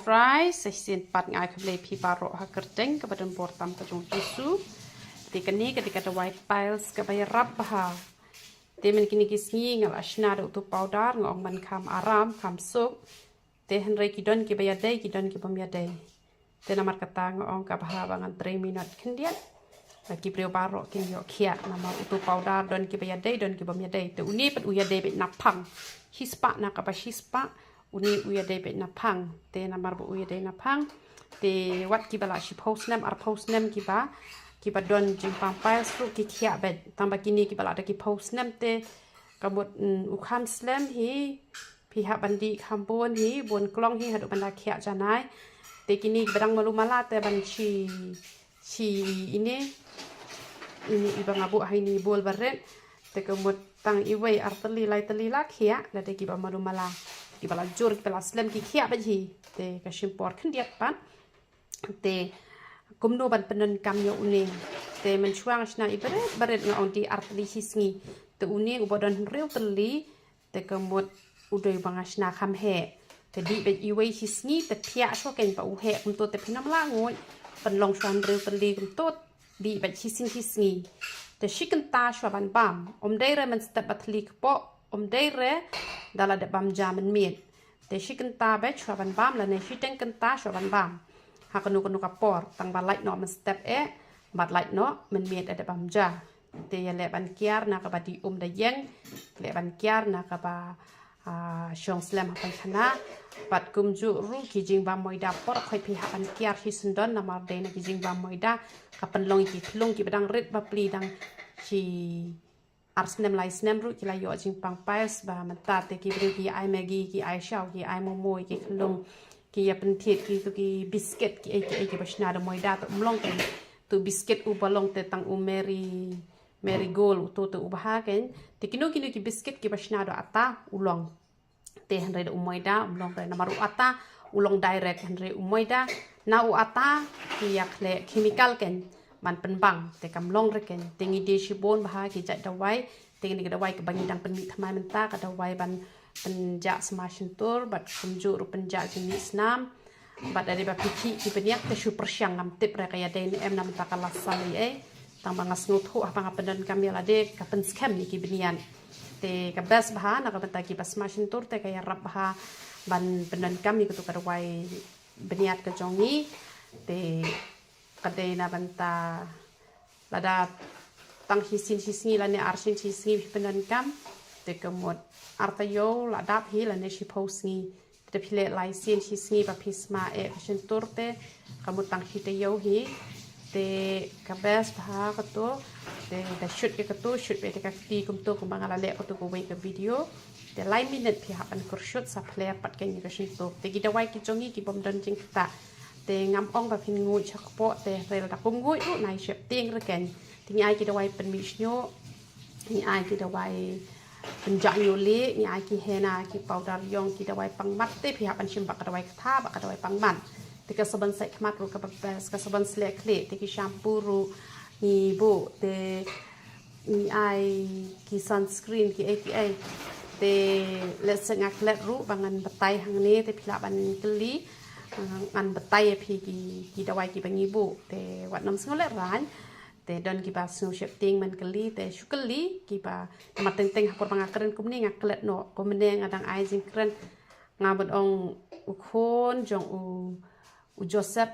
fries sin pat ngai khle phi paro ha kerteng ke badan portam ke jong tisu tikani ketika the white piles ke bay rap ha te men kini kisngi ngal ashna do tu powder ngong man kham aram kham suk te henre ki don ki bay dai ki don ki pom ya dai te namar kata ngong ka bah bangan 3 minute kendian lagi beliau baro kin yo kia nama utu powder don ki bay dai don ki pom ya dai te uni pat uya dai bet napang hispa na ka ba hispa uni uya dai bet napang te namar bu uya dai napang te wat ki bala shi post nam ar post nam ki ba don jimpang pai su ki kia bet tambah kini ki bala ada ki post nam te kabut ukhan slam hi pihak bandi kampun hi bon klong hi hadu banda kia janai te kini berang malu mala te ban chi ini ibang abu hai ni bol baret te kemut tang iwei arteli lai teli la kia la te ki ba malu mala ki bala jur ki bala slam ki kia bet hi te ka shimpor khendiat pan te kumno ban penen kam yo uni te men chuang shna ibaret nga on di arteli hisngi te uni ubodon rew teli te kemut udoi bangashna kham he te di bet iwei hisngi te pia so ken pa u he kum to te phinam la ngoi pan long shwan rew teli kum to di bet hisngi te shikan ta shwa ban bam dai re man step batli po dai re dala de bam jaman miet te shikan ta bet shwa ban bam la ne shiten kan ta shwa ban bam hakanu kapor tang balai no man step bat light no man miet de bam ja te ya le ban kiar na ka badi da yeng le ban kiar na ka ba shong slam ha khana bat kumju ru ki jing ba moida por khoi phi ha ban kiar hi sundon na mar de na ki jing ba moida ka pan long ki thlung ki badang red ba pli dang chi arsnem lai snem ru ki la yo jing pang pais ba man ta te ki bri ki ai maggi ki ai shaw ki ai momo ki thlung ki ya pen thiet ki tu ki biscuit ki ki bashna da moida to mlong ken tu biscuit u balong te tang u Mary Gold tu ubaha ken te kinu ki biscuit ki bashna do ata ulong te hanre da umoida ulong re namaru ata ulong direct hanre umoida na u ata ki yakle chemical ken man penbang te kamlong re ken tingi de shibon baha ki jat dawai tingi ki dawai ke bangi dang penmi thamai menta ka dawai ban penja smashin tur bat kumju ru penja jenis nam bat dari ba pichi ki penyak te super syang ngam tip re kaya de em nam ta kala sali tang bangas nguthu apa ngapen kami lade kapen scam ni ki benian te kabas baha na kabenta ki bas smashin tur te kaya rap baha ban penen kami kutu kadawai beniat ke jongi te kadai na banta lada tang hisni lane arsin hisni penen kam te kemut artayo ladap hi lane shi posni te pile lai sin hisni ba pisma fashion turte kamut tang hitayo hi te kabes baha kato te da shoot ke kato shoot be te ka ti kum to kum bangala le kato ko wei ke video te lai minute phi hapan kur shoot sa player pat ken ka shin to te gida wai ki jongi ki bom don jing ta te ngam ong ba phin ngui chak po te rel da kum ngui ru nai shep ting re ken ti ai ki da wai pen mi snyo ni ai ki da wai pen ja yo le ni ai ki hena ki powder yong ki da wai pang mat te phi hapan shim ba ka da wai tha ba ka da wai pang man te ka saban sai khmat ru ka bas ka saban slek le te ki shampoo ru ni bo te ni ai ki sunscreen ki ATA te let's ngak let ru bangan batai hang ni te phila ban kli an batai phi ki dawai ki bangi bu te wat nam sngole ran te don ki ba snu shep ting man kli te shukali ki ba ma teng teng hapor bangakren kumni ngak let no ko meneng adang ai jing kren ngabot ong ukhon jong u Joseph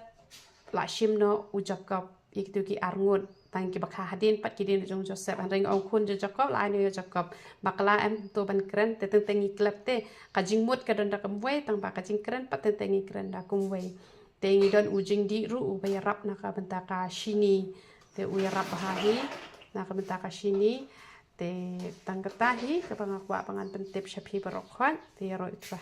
la shimno u Jacob iktu ki arngut tang ki bakha hadin pat ki din jong Joseph an reng ong khun Jacob la ne Jacob bakla em to ban kren te teng teng klep te ka jing mut ka don da kum wei tang ba ka jing kren pat teng teng kren da kum wei te ngi don u jing di ru u bay rap na ka benta ka shini te u rap ha hi na ka benta ka shini te tang kata hi ka pangakwa pangan pentep shapi barokhan te ro itra